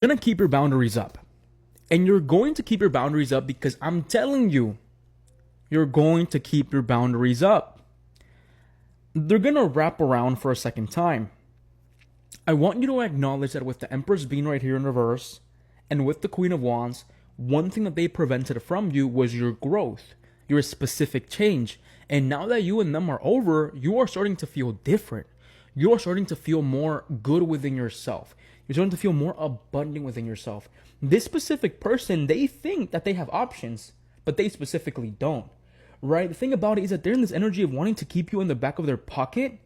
You're going to keep your boundaries up. And you're going to keep your boundaries up because I'm telling you, you're going to keep your boundaries up. They're going to wrap around for a second time. I want you to acknowledge that with the Empress being right here in reverse and with the Queen of Wands, one thing that they prevented from you was your growth, your specific change. And now that you and them are over, you are starting to feel different. You are starting to feel more good within yourself. You're starting to feel more abundant within yourself. This specific person, they think that they have options, but they specifically don't. Right? The thing about it is that they're in this energy of wanting to keep you in the back of their pocket,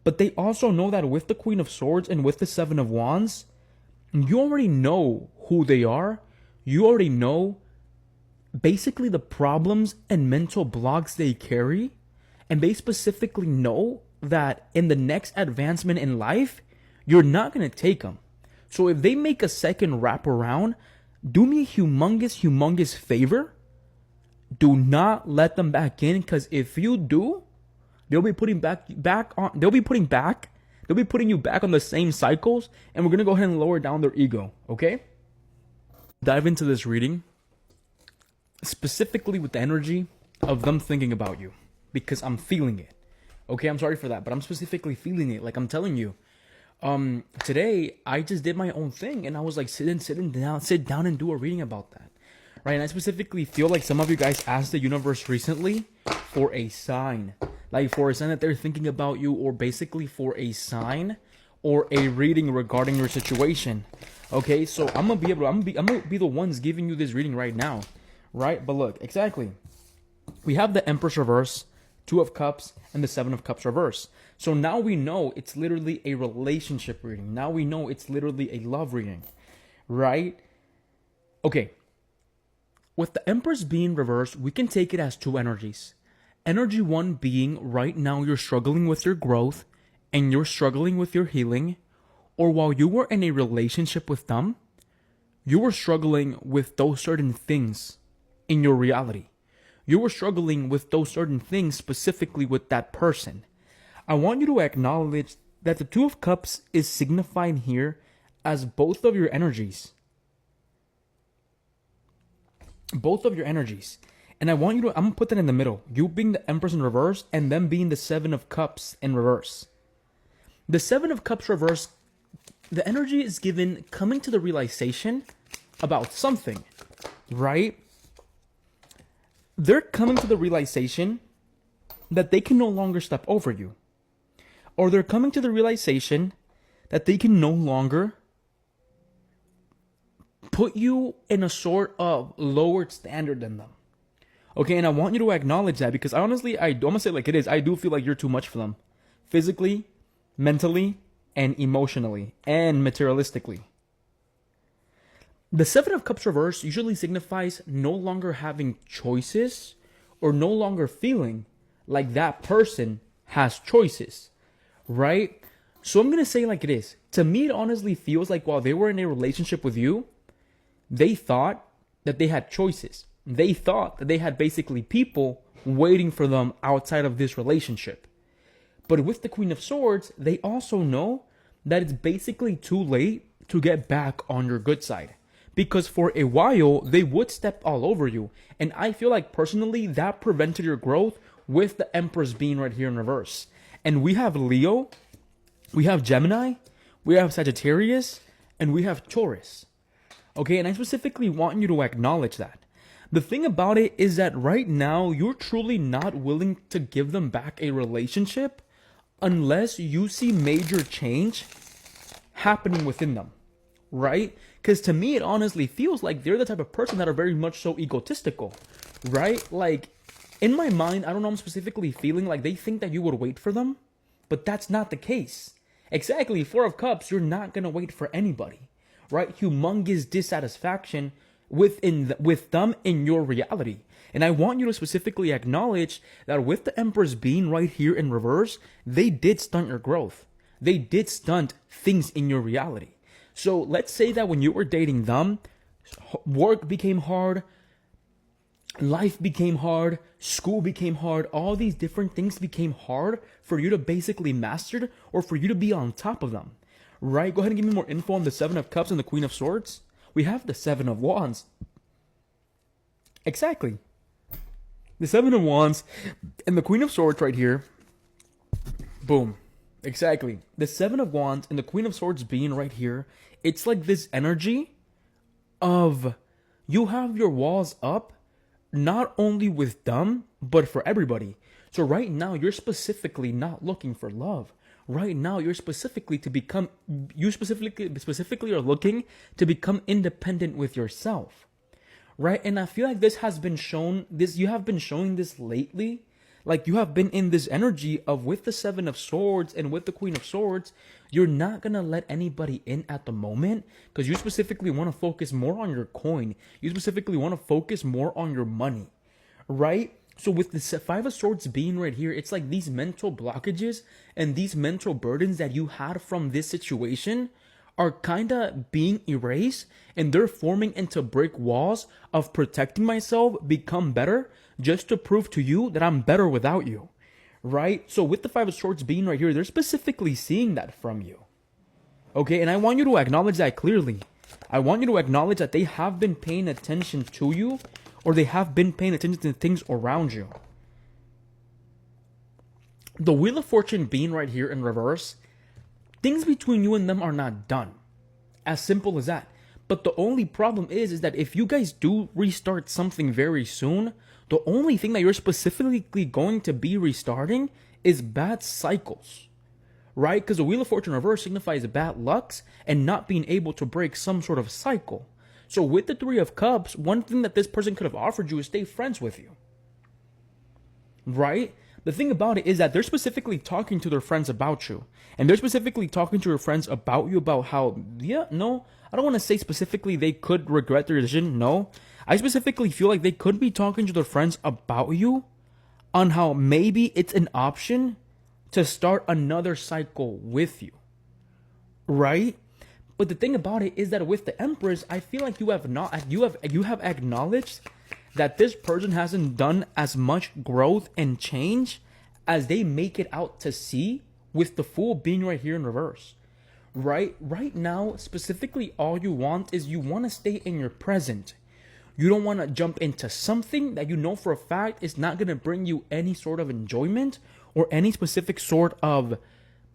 but they also know that with the Queen of Swords and with the Seven of Wands, you already know who they are. You already know basically the problems and mental blocks they carry. And they specifically know that in the next advancement in life, you're not going to take them. So if they make a second wrap around, do me a humongous favor. Do not let them back in, because if you do, they'll be putting they'll be putting you back on the same cycles, and we're gonna go ahead and lower down their ego, okay? Dive into this reading, specifically with the energy of them thinking about you, because I'm feeling it. Okay, I'm sorry for that, but I'm specifically feeling it. Like I'm telling you. Today I just did my own thing, and I was like, sit down and do a reading about that. Right? And I specifically feel like some of you guys asked the universe recently for a sign. Like for a sign that they're thinking about you, or basically for a sign or a reading regarding your situation. Okay, so I'm gonna be the ones giving you this reading right now. Right? But look, exactly. We have the Empress reverse, Two of Cups, and the Seven of Cups reverse. So now we know it's literally a relationship reading. Now we know it's literally a love reading. Right? Okay. With the Empress being reversed, we can take it as two energies. Energy one being right now you're struggling with your growth and you're struggling with your healing, or while you were in a relationship with them, you were struggling with those certain things in your reality. You were struggling with those certain things specifically with that person. I want you to acknowledge that the Two of Cups is signifying here as both of your energies. Both of your energies. And I want you to, I'm going to put that in the middle. You being the Empress in reverse and them being the Seven of Cups in reverse. The Seven of Cups reverse, the energy is given coming to the realization about something, right? They're coming to the realization that they can no longer step over you. Or they're coming to the realization that they can no longer put you in a sort of lowered standard than them. Okay, and I want you to acknowledge that, because honestly, I'm going to say it like it is. I do feel like you're too much for them. Physically, mentally, and emotionally, and materialistically. The Seven of Cups reverse usually signifies no longer having choices, or no longer feeling like that person has choices, right? So I'm going to say it like it is. To me, it honestly feels like while they were in a relationship with you, they thought that they had choices. They thought that they had basically people waiting for them outside of this relationship. But with the Queen of Swords, they also know that it's basically too late to get back on your good side. Because for a while, they would step all over you. And I feel like personally, that prevented your growth with the Empress being right here in reverse. And we have Leo, we have Gemini, we have Sagittarius, and we have Taurus. Okay, and I specifically want you to acknowledge that. The thing about it is that right now, you're truly not willing to give them back a relationship unless you see major change happening within them, right? Because to me, it honestly feels like they're the type of person that are very much so egotistical, right? Like, in my mind, I don't know, I'm specifically feeling like they think that you would wait for them, but that's not the case. Exactly, Four of Cups, you're not going to wait for anybody. Right? Humongous dissatisfaction with them in your reality. And I want you to specifically acknowledge that with the Empress being right here in reverse, they did stunt your growth. They did stunt things in your reality. So let's say that when you were dating them, work became hard, life became hard, school became hard, all these different things became hard for you to basically master or for you to be on top of them. right? Go ahead and give me more info on the Seven of Cups and the Queen of Swords. We have the Seven of Wands. Exactly. The Seven of Wands and the Queen of Swords right here. Boom. Exactly. The Seven of Wands and the Queen of Swords being right here. It's like this energy of you have your walls up, not only with them, but for everybody. So right now, you're specifically not looking for love. Right now, you're specifically to become, you specifically are looking to become independent with yourself. Right? And I feel like this has been shown, you have been showing this lately. Like you have been in this energy of with the Seven of Swords and with the Queen of Swords, you're not going to let anybody in at the moment because you specifically want to focus more on your coin. You specifically want to focus more on your money, right? So with the Five of Swords being right here, it's like these mental blockages and these mental burdens that you had from this situation are kind of being erased and they're forming into brick walls of protecting myself, become better, just to prove to you that I'm better without you, right? So with the Five of Swords being right here, they're specifically seeing that from you, okay? And I want you to acknowledge that clearly. I want you to acknowledge that they have been paying attention to you or they have been paying attention to things around you. The Wheel of Fortune being right here in reverse, things between you and them are not done. As simple as that. But the only problem is that if you guys do restart something very soon, the only thing that you're specifically going to be restarting is bad cycles, right? Because the Wheel of Fortune reverse signifies bad lucks and not being able to break some sort of cycle. So with the Three of Cups, one thing that this person could have offered you is stay friends with you, right? The thing about it is that they're specifically talking to their friends about you. And they're specifically talking to your friends about you, about how, yeah, no, I don't want to say specifically they could regret their decision. No, I specifically feel like they could be talking to their friends about you on how maybe it's an option to start another cycle with you, right? But the thing about it is that with the Empress, I feel like you have acknowledged that this person hasn't done as much growth and change as they make it out to see, with the Fool being right here in reverse. Right now, specifically, all you want is you want to stay in your present. You don't want to jump into something that you know for a fact is not going to bring you any sort of enjoyment or any specific sort of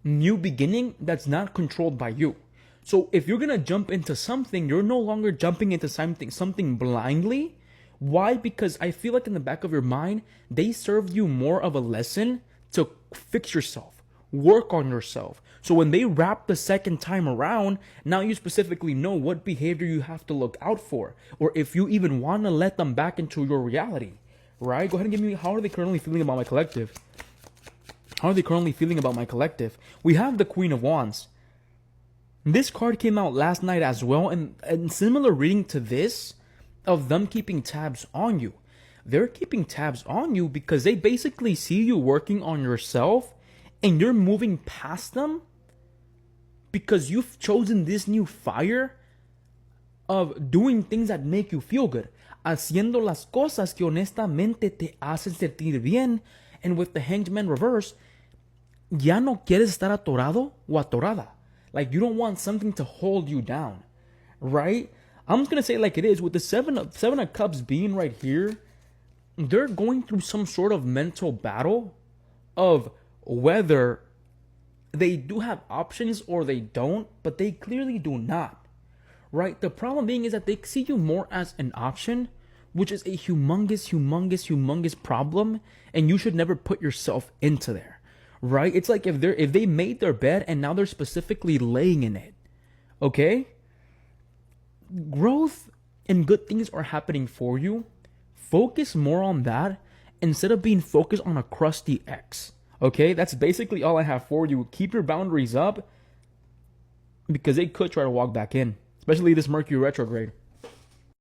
new beginning that's not controlled by you. So if you're going to jump into something, you're no longer jumping into something blindly. Why? Because I feel like in the back of your mind, they served you more of a lesson to fix yourself, work on yourself. So when they wrap the second time around, now you specifically know what behavior you have to look out for, or if you even want to let them back into your reality, right? Go ahead and give me, how are they currently feeling about my collective? How are they currently feeling about my collective? We have the Queen of Wands. This card came out last night as well, and similar reading to this, of them keeping tabs on you. They're keeping tabs on you because they basically see you working on yourself and you're moving past them because you've chosen this new fire of doing things that make you feel good. Haciendo las cosas que honestamente te hacen sentir bien. And with the Hanged Man reverse, ya no quieres estar atorado o atorada. Like you don't want something to hold you down, right? I'm just going to say it like it is. With the Seven of Cups being right here, they're going through some sort of mental battle of whether they do have options or they don't, but they clearly do not, right? The problem being is that they see you more as an option, which is a humongous problem, and you should never put yourself into there, right? It's like if they made their bed and now they're specifically laying in it, okay? Growth and good things are happening for you. Focus more on that instead of being focused on a crusty ex. Okay, that's basically all I have for you. Keep your boundaries up because they could try to walk back in, especially this Mercury retrograde.